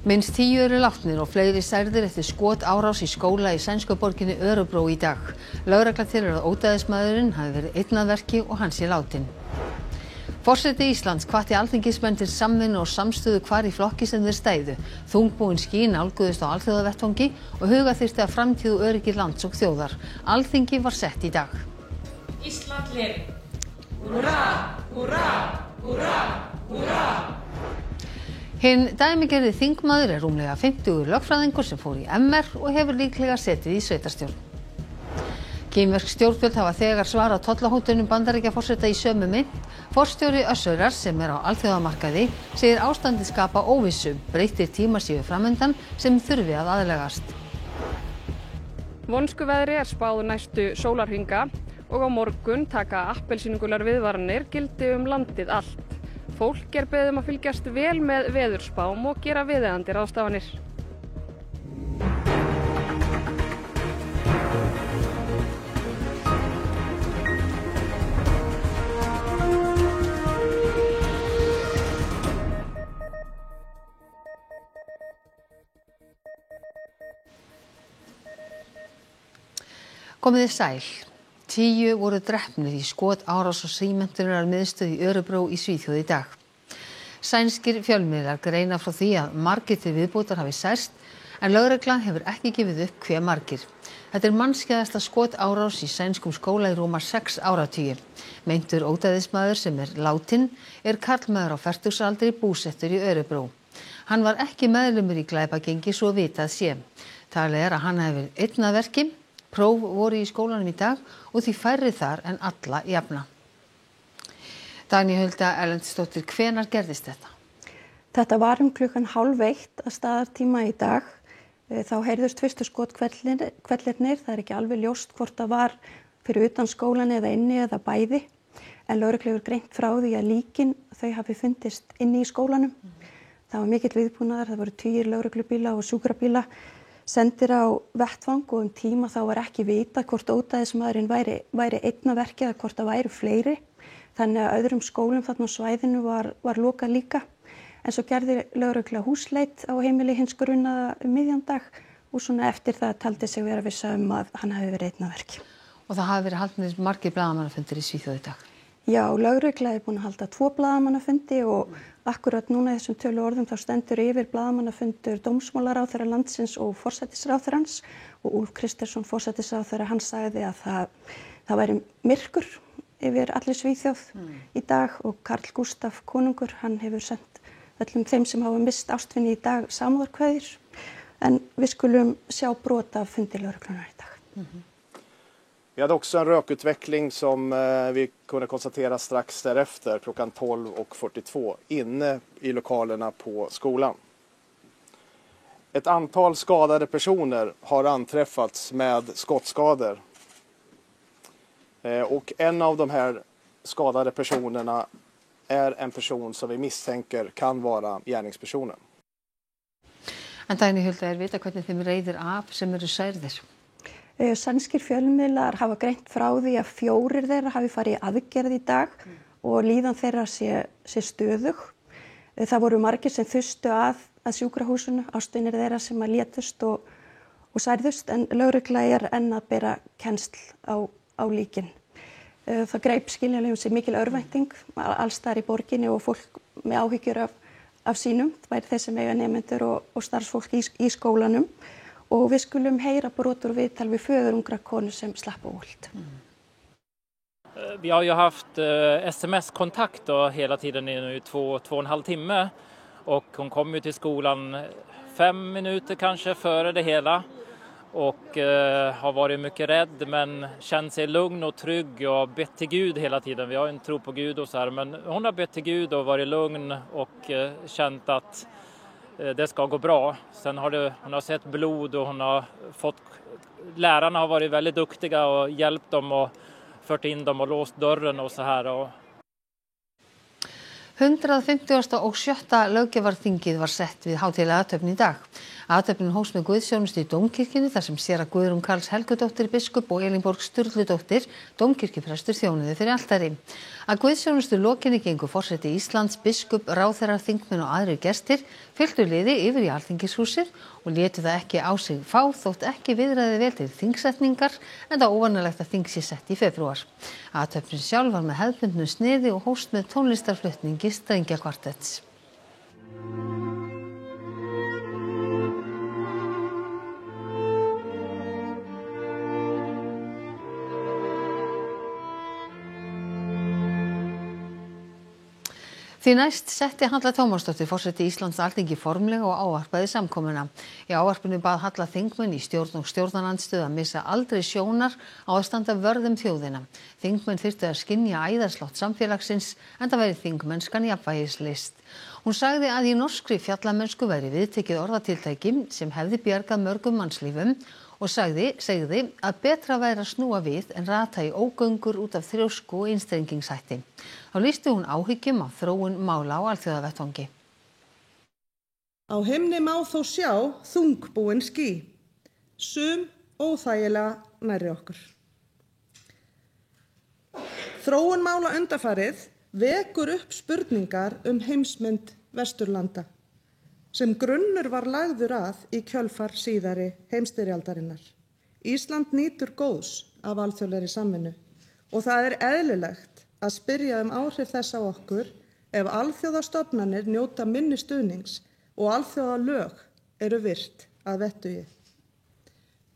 Minnst 10 eru látnir og fleiri særðir eftir skotárás í skóla í sænsku borginni Örebro í dag. Lögregla telur að ódæðismaðurinn hafi verið einn að verki og hann sé látinn. Forseti Íslands hvatti alþingismenn til samvinnu og samstöðu hvar í flokki sem þeir stæðu. Þungbúin ský nálguðust á alþjóðavettvangi og huga þyrfti að framtíð og öryggi lands og þjóðar. Alþingi var sett í dag. Ísland lifi. Húrra, húrra, húrra, húrra. Hinn dæmigerði þingmaður er rúmlega 50 lögfræðingur sem fór í MR og hefur líklega setið í sveitarstjórn. Kínversk stjórnvöld hafa þegar svarað tollahótunum Bandaríkjaforseta í sömu mynt. Forstjóri Össurar sem er á alþjóðamarkaði segir ástandið skapa óvissu, breyttir tímar séu framundan sem þurfi að aðlagast. Vonskuveðri er spáð næstu sólarhringa og á morgun taka appelsínugular viðvaranir gildi landið allt. Fólk er beðið að fylgjast vel með veðurspám og gera viðeigandi ráðstafanir. Komiði sæl. 10 voru drepnir í skotárás og símenntunar miðstöð í Örebro í Svíþjóð í dag. Sænskir fjölmiðlar greina frá því að margir til viðbótar hafi særst en lögregla hefur ekki gefið upp hve margir. Þetta er mannskæðasta skotárás í sænskum skóla í rúma 6 áratugi. Meintur ódæðismaður sem er látinn er karlmaður á fertugsaldri búsettur í Örebro. Hann var ekki meðlimur í glæpagengi svo vitað sé. Talið er að hann hafi verið einn að verki. Próf voru í skólanum í dag og því færri þar en alla jafna. Dagný Hulda Erlendsdóttir, hvenær gerðist þetta? Þetta var klukkan 12:30 að staðartíma í dag. Þá heyrðust fyrstu skotkvellirnir. Það er ekki alveg ljóst hvort það var fyrir utan skólan eða inni eða bæði. En lögregla hefur greint frá því að líkin þau hafi fundist inni í skólanum. Það var mikill viðbúnaður, það voru 10 lögreglubíla og sjúkrabíla sendir á vettvang og tíma þá var ekki vita hvort ódæðismaðurinn væri einn að verki eða hvort það væru fleiri. Þannig að öðrum skólum þarna á svæðinu var lokað líka. En svo gerði lögregla húsleit á heimili hins grunaða miðjan dag og svona eftir það taldi sig vera vissa að hann hafi verið einn að verki. Og það hafi verið haldnir margir blaðamannafundir í Svíþjóð í dag. Já, lögregla er búin að halda 2 blaðamannafundi og akkurat núna í þessum tölu orðum þá stendur yfir blaðamannafundur dómsmálaráðherra landsins og forsætisráðherrans og Úlf Kristersson forsætisráðherra hann sagði að það væri myrkur yfir allir Svíþjóð í dag og Karl Gustaf konungur hann hefur sendt öllum þeim sem hafa mist ástvini í dag samúðarkveðjur en við skulum sjá brot af fundi lögreglunnar i dag. Vi hade också en rökutveckling som vi kunde konstatera strax därefter klockan 12:42 inne i lokalerna på skolan. Ett antal skadade personer har anträffats med skottskador. Och en av de här skadade personerna är en person som vi misstänker kan vara gärningspersonen. En Dagný Hulda, vita hvernig þeim reiðir af sem eru særðir? Sænskir fjölmiðlar hafa greint frá því að 4 þeirra hafi farið í aðgerð í dag og líðan þeirra sé stöðug. Það voru margir sem þustu að sjúkrahúsinu, ástvinir þeirra sem að létust og særðust en lögregla er enn að bera kennsl á líkin. Það greip skiljanlega sig mikil örvænting alls staðar í borginni og fólk með áhyggjur af sínum, það væri þeir sem eiga nemendur og starfsfólk í skólanum. Och vi skulum heyra brot ur viðtal við föður ungra konu sem slapp óvart. Vi har ju haft sms-kontakt hela tiden i nu 2,5 timme och hon kom ju till skolan 5 minuter kanske före det hela och har varit mycket rädd men känt sig lugn och trygg och bett till Gud hela tiden. Vi har en tro på Gud och så här men hon har bett till Gud och varit lugn och känt att det ska gå bra. Sen hon har sett blod och lärarna har varit väldigt duktiga och hjälpt dem och fört in dem och låst dörren och så här. 150. og 7. löggjafarþingið var sett við hátíðlega athöfn í dag. Athöfnin hófst með guðsþjónustu í Dómkirkjunni þar sem séra Guðrún Karls Helgadóttir biskup og Elínborg Sturludóttir dómkirkjuprestur þjónuðu fyrir altari. Að guðsþjónustu lokinni gengu forseti Íslands, biskup, ráðherrar, þingmenn og aðrir gestir fylgdu liði yfir í Alþingishúsið og létu það ekki á sig fá þótt ekki viðræði vel til þingsetningar enda óvanalegt að þing sé sett í febrúar. Athöfnin sjálf var með hefðbundnu sniði og hófst með tónlistarflutningi strengjakvartetts. Því næst setti Halla Tómasdóttir forseti Íslands Alþingi formlega og ávarpaði samkomuna. Í ávarpinu bað Halla þingmenn í stjórn og stjórnarandstöðu að missa aldrei sjónar á að standa vörð þjóðina. Þingmenn þyrftu að skynja æðarslátt samfélagsins enda væri þingmennskan jafnvægislist. Hún sagði að í norskri fjallamennsku væri viðtekið orðatiltæki sem hefði bjargað mörgum mannslífum og segði að betra væri að snúa við en rata í ógöngur út af þrjósku og einstrengingshætti. Þá lýsti hún áhyggjum af þróun mála á alþjóðavettvangi. Á himni má þó sjá þungbúin ský, sum óþægilega nærri okkur. Þróun mála undanfarið vekur upp spurningar heimsmynd Vesturlanda, sem grunnur var lagður að í kjölfar síðari heimsstyrjaldarinnar. Ísland nýtur góðs af alþjóðlegri samvinnu og það er eðlilegt að spyrja áhrif þess á okkur ef alþjóðastofnanir njóta minni stuðnings og alþjóðalög eru virt að vettugi.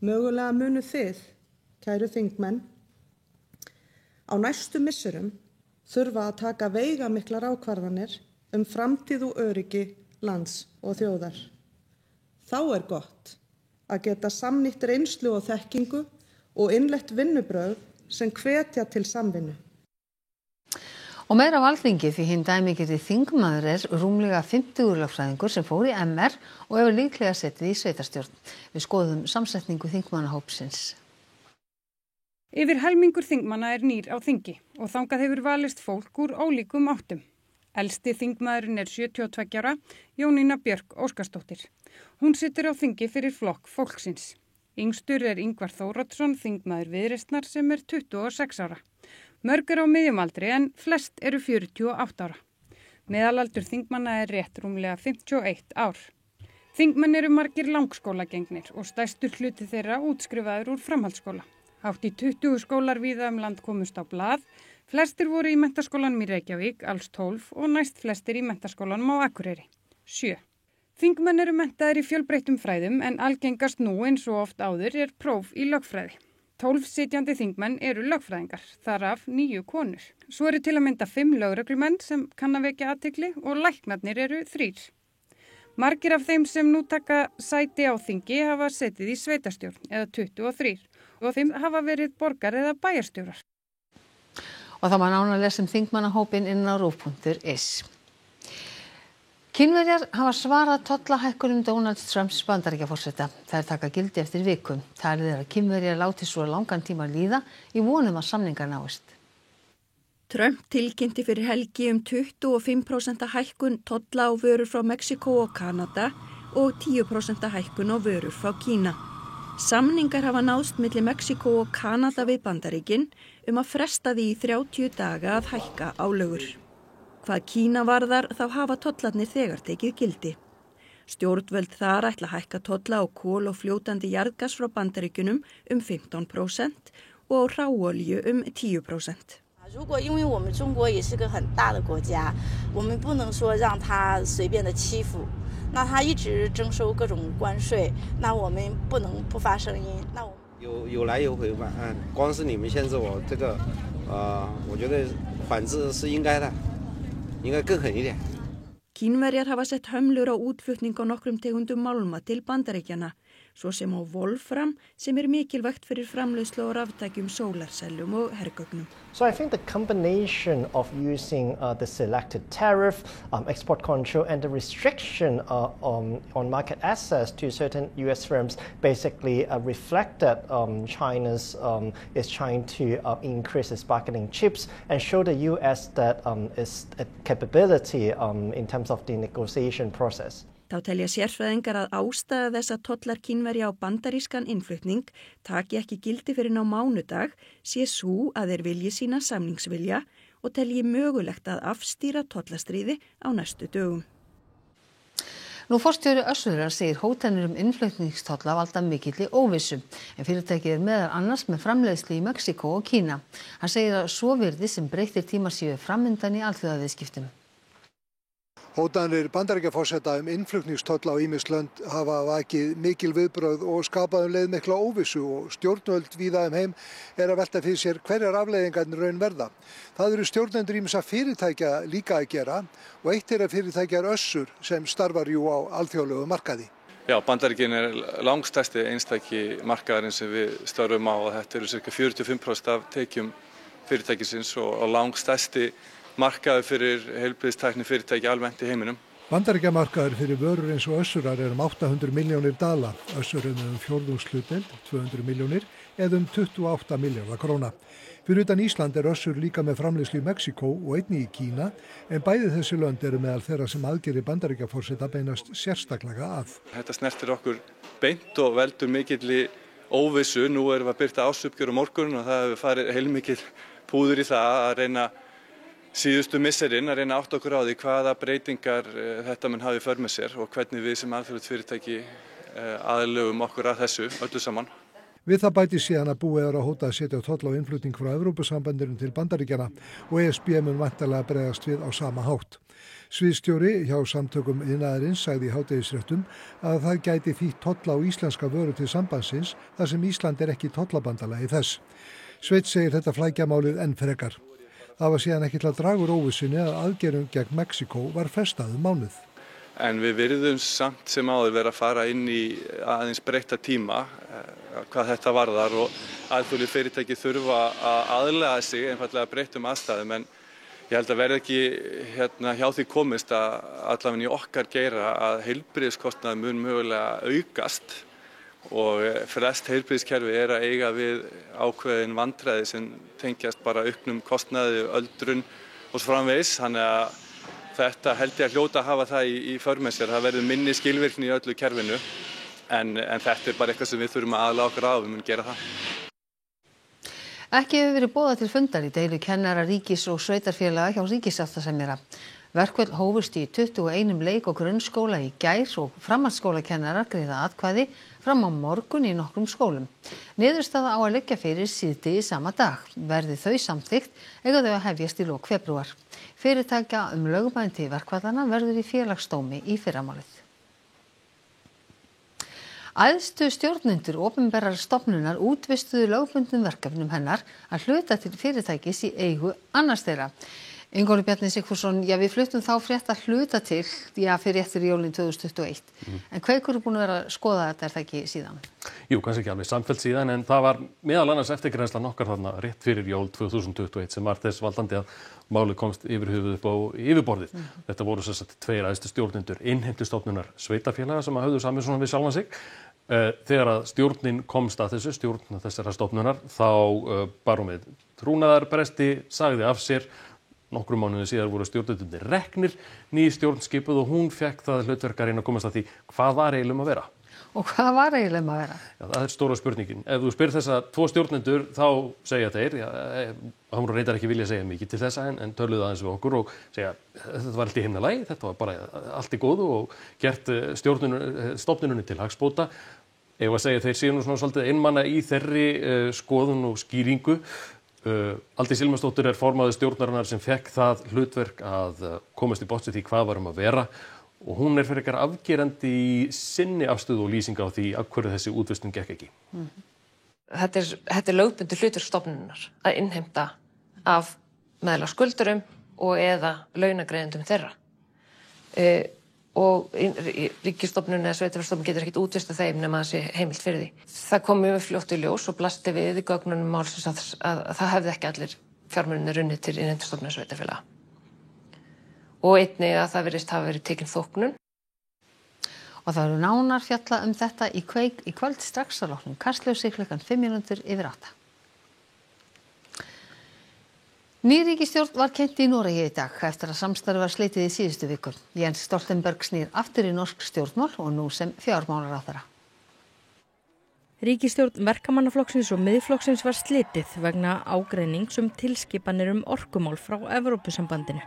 Mögulega munu þið, kæru þingmenn, á næstu misserum þurfa að taka veigamiklar ákvarðanir framtíð og öryggi lands og þjóðar. Þá er gott að geta samnýtt reynslu og þekkingu og innleitt vinnubrögð sem hvetja til samvinnu. Og meira á Alþingi því hinn dæmigirði þingmaður rúmlega 50 lögfræðingur sem fór í MR og hefur líklega setið í sveitarstjórn. Við skoðum samsetningu þingmannahópsins. Yfir helmingur þingmanna nýr á þingi og þangað hefur valist fólk úr ólíkum áttum. Elsti þingmaðurinn 72 ára, Jónína Björk Óskarsdóttir. Hún situr á þingi fyrir flokk fólksins. Yngstur Ingvar Þóroddsson, þingmaður Viðreisnar sem 26 ára. Mörg á miðjumaldri en flest eru 48 ára. Meðalaldur þingmanna rétt rúmlega 51 ár. Þingmenn eru margir langskólagengnir og stærstur hluti þeirra útskrifaður úr framhaldsskóla. Hátt í 20 skólar víða land komust á blað. Flestir voru í menntaskólanum í Reykjavík, alls 12 og næst flestir í menntaskólanum á Akureyri, 7. Þingmenn eru menntaðir í fjölbreyttum fræðum en algengast nú eins og oft áður próf í lögfræði. 12 sitjandi þingmenn eru lögfræðingar, þar af 9 konur. Svo eru til að mynda 5 lögreglumenn sem kann að vekja athygli og læknarnir eru 3. Margir af þeim sem nú taka sæti á þingi hafa setið í sveitarstjórn eða 23 og þeim hafa verið borgar eða bæjarstjórar. Og það má nánar lesa þingmannahópinn inn á rúv.is. Kínverjar hafa svarað tollahækkunum Donald Trumps Bandaríkjaforseta. Þær taka gildi eftir viku. Talið að Kínverjar láti svo langan tíma líða í vonum að samningar náist. Trump tilkynnti fyrir helgi 25% hækkun tolla á vörur frá Mexíkó og Kanada og 10% hækkun á vörur frá Kína. Samningar hafa náðst milli Mexíkó og Kanada við Bandaríkin að fresta því í 30 daga að hækka álögur. Hvað Kína varðar þá hafa tollarnir þegar tekið gildi. Stjórnvöld þar ætla að hækka tolla á kol og fljótandi jarðgas frá Bandaríkjunum 15% og á hráolíu 10%. 如果因为我们中国也是个很大的国家，我们不能说让他随便的欺负。那他一直征收各种关税，那我们不能不发声音。那我有来有回吧，光是你们限制我这个，我觉得反制是应该的，应该更狠一点。 Kínverjar hafa sett hömlur á útflutning á nokkrum tegundum málma til Bandaríkjanna. svo sem á wolfram sem mikilvægt fyrir framleiðslu á raftækjum, sólarsellum og hergögnum. So I think the combination of using the selected tariff, export control and the restriction on market access to certain US firms basically reflect that China's is trying to increase its bargaining chips and show the US that its capability in terms of the negotiation process. Þá telja sérfræðingar að ástæða þess að tollar Kínverja á bandarískan innflutning taki ekki gildi fyrir á mánudag sé sú að þeir vilji sína samningsvilja og telji mögulegt að afstýra tollastríði á næstu dögum. Nú forstjóri Össurar segir hótanir innflutningstolla valda mikilli óvissu, en fyrirtækið meðal annars með framleiðslu í Mexíkó og Kína. Hann segir að svo virði sem breyttir tímar séu framundan í alþjóðaviðskiptum. Hótanir Bandaríkjaforseta innflutningstolla á ýmis lönd hafa vakið mikil viðbrögð og skapað leið mikla óvissu og stjórnvöld víða heim að velta fyrir sér hverjar afleiðingarnir raun verða. Það eru stjórnendur ýmissa fyrirtækja líka að gera og eitt þeirra fyrirtækja Össur sem starfar jú á alþjóðlegu markaði. Já, Bandaríkin langstærsti einstaki markaðurinn sem við störfum á og þetta eru cirka 45% af tekjum fyrirtækisins og langstærsti markaður fyrir heilbrigðistækni fyrirtæki almennt í heiminum. Bandaríkjamarkaður fyrir vörur eins og Össurar er 800 milljónir dala. Össur er með fjórðungshlutdeild, 200 milljónir eða 28 milljarða króna. Fyrir utan Ísland er Össur líka með framleiðslu í Mexíkó og einnig í Kína, en bæði þessi lönd eru meðal þeirra sem aðgerðir Bandaríkjaforseta beinast sérstaklega að. Þetta snertir okkur beint og veldur mikilli óvissu. Nú erum við að birta ársupgjör á morgun og það hefur farið heilmikil púður í það að reyna síðustu misserinn að reyna átt okkur á því hvaða breytingar þetta mun hafi för með sér og hvernig við sem alþjóðlegt fyrirtæki aðlögum okkur að þessu öllu saman. Við það bæti síðan að búið að hóta að setja toll á innflutning frá Evrópusambandinu til Bandaríkjanna og ESB mun væntanlega bregðast við á sama hátt. Sviðsstjóri hjá samtökum iðnaðarins sagði í hádegisfréttum að það gæti þýtt tolla á íslenska vöru til sambandsins þar sem Ísland er ekki tollabandalagi þess. Sveinn segir þetta flækja málið enn frekar. Það var síðan ekki til að draga úr óvissunni að aðgerðum gegn Mexíkó var frestað mánuð. En við virðum samt sem áður vera að fara inn í aðeins breytta tíma hvað þetta varðar og alþjóðleg fyrirtæki þurfa að aðlaga sig einfallega breyttum aðstæðum en ég held að verði ekki hjá því komist að allavega í okkar geira að heilbrigðiskostnaður mun mögulega aukast og flest heilbrigðiskerfi að eiga við ákveðin vandræði sem tengjast bara auknum kostnaði, öldrun og svo framvegis. Þannig að þetta held ég að hljóta að hafa það í för með sér. Það verður minni skilvirkni í öllu kerfinu en þetta er bara eitthvað sem við þurfum að aðlaga okkur á og við munum gera það. Ekki hefur verið boðað til fundar í deilu kennara ríkis og sveitarfélaga hjá ríkissáttasemjara. Verkföll hófust í 21 leik- og grunnskóla í gær og framhaldsskólakennarar greiða atkvæði fram á morgun í nokkrum skólum. Niðurstaða á að liggja fyrir síðdegi sama dag. Verði þau samþykkt eiga þau að hefjast í lok febrúar. Fyrirtækja lögmæti til verkfallanna verður í félagsdómi í fyrramálið. Æðstu stjórnendur opinberrar stofnunar útvistuðu lögbundnum verkefnum hennar að hluta til fyrirtækis í eigu annars þeirra. Ingólfur Bjarni Sigfússon, við fluttum þá frétt að hluta til, fyrir eftir jólin 2021. En Kveikur búin að vera að skoða þetta, það ekki síðan? Jú, kannski ekki alveg samfellt síðan, en það var meðal annars eftirgrennslan okkar þarna rétt fyrir jól 2021 sem var þess valdandi að málið komst yfir höfuð upp á yfirborðið. Þetta voru sem sagt 2 æðstu stjórnendur innheimtustofnunar sveitarfélaga sem höfðu samið svona við sjálfan sig. Þegar að stjórnin komst að þessu, stjórn þessara stofnunar, þá bar hún við trúnaðarbresti, sagði af sér. Nokkrum mánuðum síðar voru stjórnendurnir reknir, ný stjórn skipuð og hún fékk það hlutverk að reyna að komast að því hvað var eiginlega að vera. Og hvað var eiginlega að vera? Já, það er stóra spurningin. Ef þú spyr þessa 2 stjórnendur þá segja þeir, hún reyndar ekki vilja segja mikið til þessa en töluðu aðeins við okkur og segja þetta var allt í himnalagi, þetta var bara allt í góðu og gert stofnununni til hagsbóta. Ef að segja þeir séu nú svona svolítið einmana í þeirri skoðun og skýringu. Aldís Hilmarsdóttir formaður stjórnarinnar sem fekk það hlutverk að komast í botns í því hvað var að vera og hún fyrir ekkert afgerandi í sinni afstöðu og lýsinga á því af hverju þessi útvistun gekk ekki. Þetta er lögbundið hlutverk stofnunarinnar að innheimta af meðal skuldurum og eða launagreiðendum þeirra. og ríkisstofnun eða sveitarfélagsstofnun getur ekkert útvistað þeim nema það sé heimilt fyrir því. Það kom mjög fljótt í ljós og blasti við í gögnunum málsins að það hefði ekki allir fjármunir runnið til innheimtustofnunar sveitarfélaga. Og einnig að það virðist hafa verið tekin þóknun. Og það eru nánar fjalla þetta í Kveik í kvöld strax að loknum Kastljósi klukkan 7:05. Ný ríkisstjórn var kynnt í Noregi í dag eftir að samstarfi var slitið í síðustu viku. Jens Stoltenberg snýr aftur í norsk stjórnmál og nú sem fjármálaráðherra. Ríkisstjórn Verkamannaflokksins og Miðflokksins var slitið vegna ágreinings tilskipanir orkumál frá Evrópusambandinu.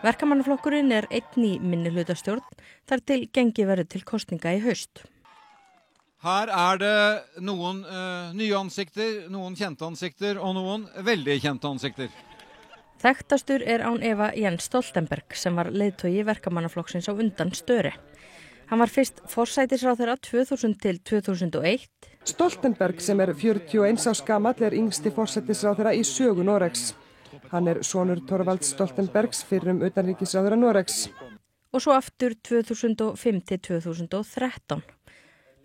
Verkamannaflokkurinn einn í minnihlutastjórn þar til gengi verður til kosninga í haust. Her det noen nye ansikter, noen kjente ansikter og noen veldig kjente ansikter. Þekktastur án efa Jens Stoltenberg sem var leiðtogi Verkamannaflokksins á undan Störe. Hann var fyrst forsætisráðherra 2000 til 2001. Stoltenberg sem 41 árs gamall yngsti forsætisráðherra í sögu Noregs. Hann sonur Thorvalds Stoltenbergs fyrrum utanríkisráðherra Noregs. Og svo aftur 2005 til 2013.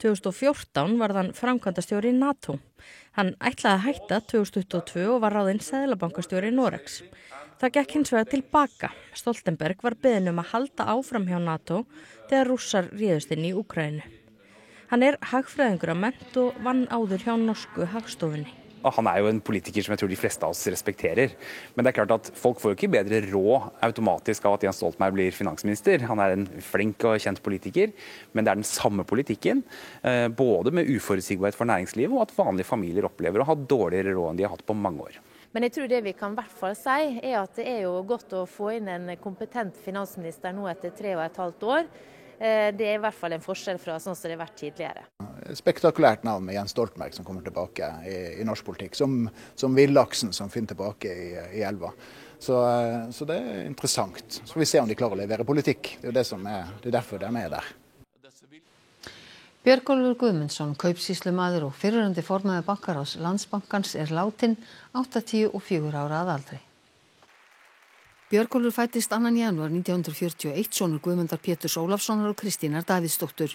2014 var hann framkvæmdastjóri í NATO. Hann ætlaði að hætta 2022 og var ráðinn seðlabankastjóri Noregs. Það gekk hins vegar tilbaka. Stoltenberg var beðinn að halda áfram hjá NATO þegar Rússar réðust inn í Úkraínu. Hann hagfræðingur að mennt og vann áður hjá norsku hagstofunni. Han jo en politiker som jeg tror de fleste av oss respekterer. Men det klart at folk får ikke bedre råd automatisk av at Jens Stoltenberg blir finansminister. Han en flink og kjent politiker, men det den samme politikken, både med uforutsigbarhet for næringslivet og at vanlige familier opplever å ha dårligere råd enn de har hatt på mange år. Men jeg tror det vi kan I hvert fall si at det jo godt å få inn en kompetent finansminister nå etter 3,5 år. Det I hvert fall en forskjell fra sånn som det har vært tidligere. Spektakulært navn med Jens Stoltenberg som kommer tilbake I norsk politikk, som villaksen som finner tilbake I elva. Så det interessant. Så får vi se om de klarer å levere politikk. Det jo det som det derfor de der. Björgólfur Guðmundsson, kaupsýslumaður og fyrrverandi formaður bankaráðs Landsbankans látin 84 ára að aldri. Björgólfur fæddist 2. janúar 1941, sonur Guðmundar Péturs Ólafssonar og Kristínar Davíðsdóttur.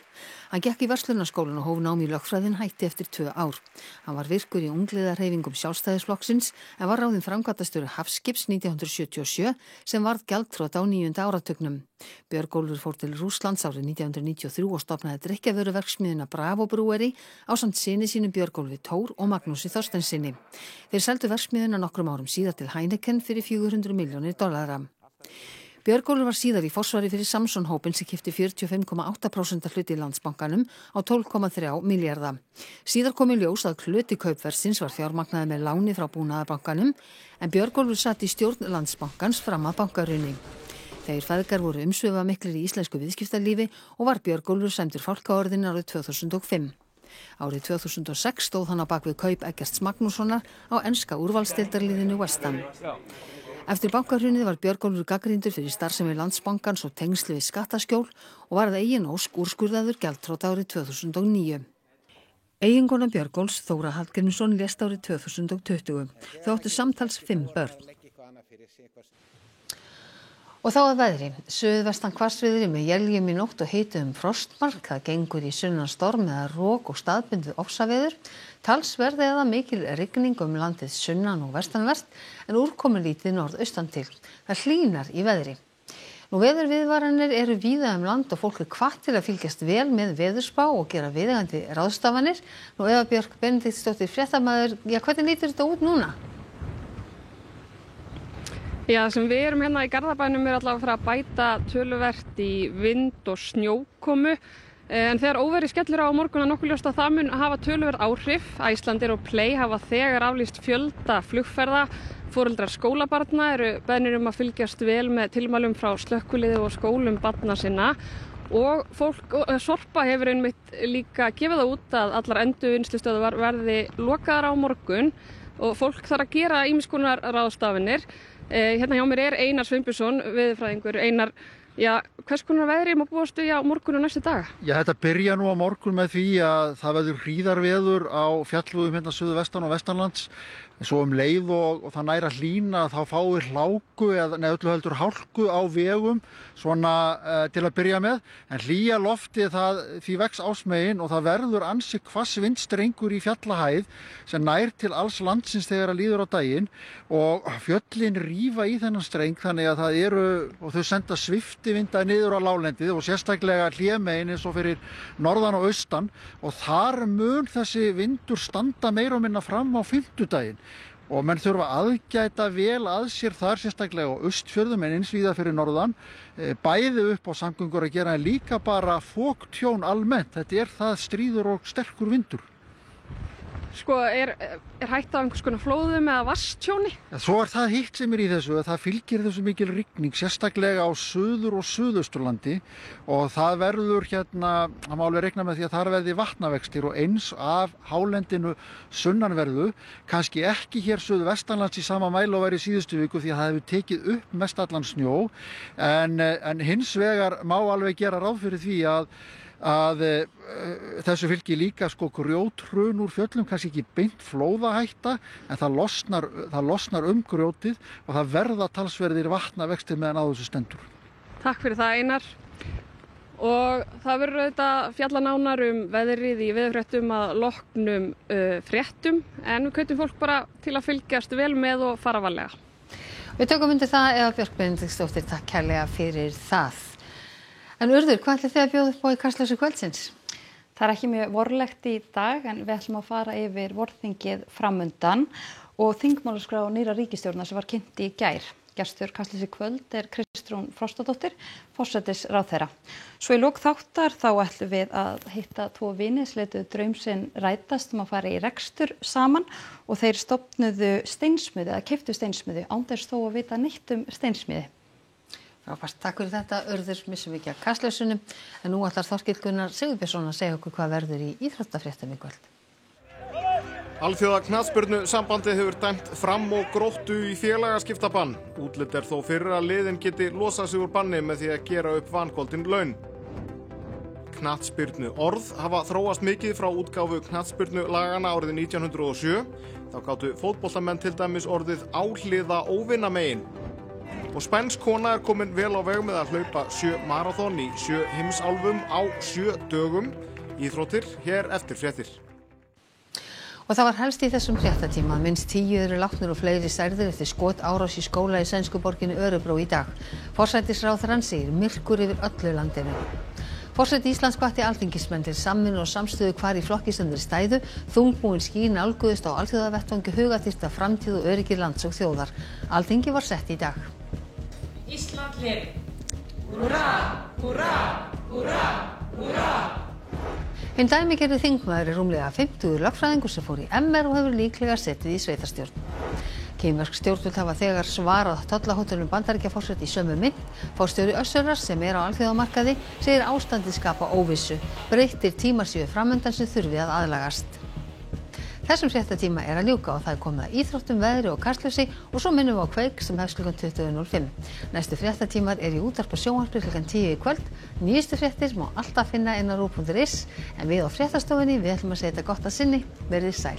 Hann gekk í verslunarskólann og hóf nám í lögfræðin hætti eftir 2 ár. Hann var virkur í ungliðahreyfingum Sjálfstæðisflokksins en var ráðinn framkvæmdastjóri Hafskips 1977 sem varð gjaldþrota á 9. áratugnum. Björgólfur fór til Rússlands árið 1993 og stofnaði drykkjarvöruverksmiðjuna Bravo Brewery ásamt syni sínum Björgólfi Tór og Magnúsi Þorsteinssyni. Þeir seldu verksmiðjuna nokkrum árum síðar til Heineken fyrir $400 milljónir. Björgólfur var síðar í forsvari fyrir Samson-hópinn sem keypti 45,8% hlut í Landsbankanum á 12,3 milljarða. Síðar kom í ljós að hluti kaupverðsins var fjármagnaður með láni frá Búnaðarbankanum en Björgólfur sat í stjórn Landsbankans fram að bankahruni. Þeir feðgar voru umsvifamiklir í íslensku viðskiptalífi og var Björgólfur sæmdur fálkaorðunni árið 2005. Árið 2006 stóð hann á bak við kaup Eggerts Magnússonar á enska úrvalsdeildarliðinu West Ham. Eftir bankahrunið var Björgólfur gagnrýndur fyrir starfsemi Landsbankans og tengsl við skattaskjól og var að eigin ósk úrskurðaður gjaldþrota árið 2009. Eiginkona Björgólfs, Þóra Hallgrímsson, lést árið 2020. Þau áttu samtals 5 börn. Og þá að veðri. Suðvestan hvassviðri með éljum í nótt og hiti frostmark. Það gengur í sunnan storm eða rok og staðbundið ofsaveður. Talsverð eða mikil rigning landið sunnan og vestanvert en úrkomulítið norðaustan til. Það hlýnar í veðri. Veðurviðvaranir eru víða land og fólk hvatt til að fylgjast vel með veðurspá og gera viðeigandi ráðstafanir. Eva Björk Benediktsdóttir, fréttamaður, hvernig lítur þetta út núna? Já, sem við erum hérna í Garðabænum allavega að fara að bæta töluvert í vind og snjókomu. En þegar óveðrið skellur á morgun nokkuð ljóst að það mun hafa töluverð áhrif. Icelandair og Play hafa þegar aflýst fjölda flugferða. Foreldrar skólabarna eru beðnir að fylgjast vel með tilmælum frá slökkviliði og skólum barna sinna. Og Sorpa hefur einmitt líka gefið það út að allar endurvinnslustöðvar verði lokaðar á morgun og fólk þarf að gera ýmiss konar ráðstafanir. Hérna hjá mér Einar Sveinbjörnsson, veðurfræðingur. Einar, hvers konar veðri má búast við á morgun og næstu daga? Þetta byrja nú á morgun með því að það verður hríðarveður á fjallvegum hérna suðvestan og vestanlands. Svo leið og það nær að hlýna þá fáir hláku eða öllu heldur hálku á vegum svona til að byrja með. En hlýja lofti því vex ásmegin og það verður ansi hvass vindstrengur í fjallahæð sem nær til alls landsins þegar að líður á daginn og fjöllin rífa í þennan streng þannig að það eru og þau senda sviftivinda niður á láglendið og sérstaklega hlémegin eins og fyrir norðan og austan og þar mun þessi vindur standa meira og minna fram á fimmtudaginn. Og menn þurfa aðgæta vel að sér þar sérstaklega á Austfjörðum en eins víða fyrir norðan, bæði upp á samgöngur að gera en líka bara foktjón almennt. Þetta það stríður og sterkur vindur. Sko, er hætta af einhvers konar flóðum eða vatnstjóni? Svo það hitt sem í þessu, það fylgir þessu mikil rigning, sérstaklega á suður- og suðausturlandi og það verður það má alveg reikna með því að þar verði vatnavextir og eins af hálendinu sunnanverðu, kannski ekki hér suðvestanlands í sama mæli og væri í síðustu viku því að það hefur tekið upp mestallan snjó, en hins vegar má alveg gera ráð fyrir því að þessu fylgir líka grjóthrun úr fjöllum, kannski ekki beint flóðahætta en það losnar grjótið og það verða talsverðir vatnavextir meðan á þessu stendur. Takk fyrir það Einar. Og það verður auðvitað fjalla nánar veðrið í veðurfréttum að loknum fréttum en við hvetjum fólk bara til að fylgjast vel með og fara varlega. Við tökum undir það Eva Björk Benediktsdóttir, takk kærlega fyrir það. En Urður, hvað ætlið þið að bjóða upp á í Kastljósi kvöldsins? Það ekki mjög vorlegt í dag en við ætlum að fara yfir vorþingið framundan og þingmálaskrá nýrrar ríkisstjórnar sem var kynnt í gær. Gestur Kastljósi kvöld Kristrún Frostadóttir, forsætisráðherra. Svo í lok þáttar þá ætlum við að hitta tvo vini sem leituðu draum sinn rætast að fara í rekstur saman og þeir stofnuðu steinsmiði eða keyptu steinsmiði án þess þó að vita neitt steinsmiði. Frábært, takk fyrir þetta Urður, missum ekki að Kastljósinu en nú ætlar Þorkell Gunnar Sigurbjörnsson að segja okkur hvað verður í íþróttafréttum í kvöld. Alþjóða knattspyrnusambandið hefur dæmt Fram og Gróttu í félagaskiptabann. Útlit þó fyrir að liðin geti losað sig úr banni með því að gera upp vangoldin laun. Knattspyrnu orð hafa þróast mikið frá útgáfu knattspyrnulagana árið 1907. Þá gátu fótboltamenn til dæmis orðið áhliða óvinamegin. Og spænsk kona komin vel á veg með að hlaupa 7 maraþon í 7 heimsálfum á 7 dögum. Íþróttir hér eftir fréttir. Og það var helst í þessum fréttatíma að minnst 10 eru látnir og fleiri særðir eftir skotárás í skóla í sænsku borginni Örebro í dag. Forsætisráðherrann segir myrkur yfir öllu landinu. Forseti Íslands hvatti alþingismenn til samvinnu og samstöðu hvar í flokki sem þeir stæðu. Þungbúin ský nálguðust á alþjóðavettvangi hugatýrta framtíð og öryggi lands og þjóðar. Alþingi var sett í dag. Ísland lifi. Húrra, húrra, húrra, húrra. Hinn dæmigerði þingmaður rúmlega 50 lögfræðingur sem fór í MR og hefur líklega setið í sveitarstjórn. Kínversk stjórnvöld hafa þegar svarað tollahótelum Bandaríkjaforseta í sömu mynt. Forstjóri Össurar sem á alþjóðamarkaði segir ástandið skapa óvissu. Breyttir tímar séu framundan sem þurfi að aðlagast. Þessum fréttatíma að ljúka og það komið að íþróttum, veðri og Kastljósi og svo minnum við á Kveik sem hefst klukkan 20:05. Næstu fréttatímar í útvarpi og sjónvarpi klukkan 10 í kvöld. Nýjustu fréttir má alltaf finna inn á ruv.is en við á fréttastofunni við ætlum að segja þetta gott að sinni. Verið sæl.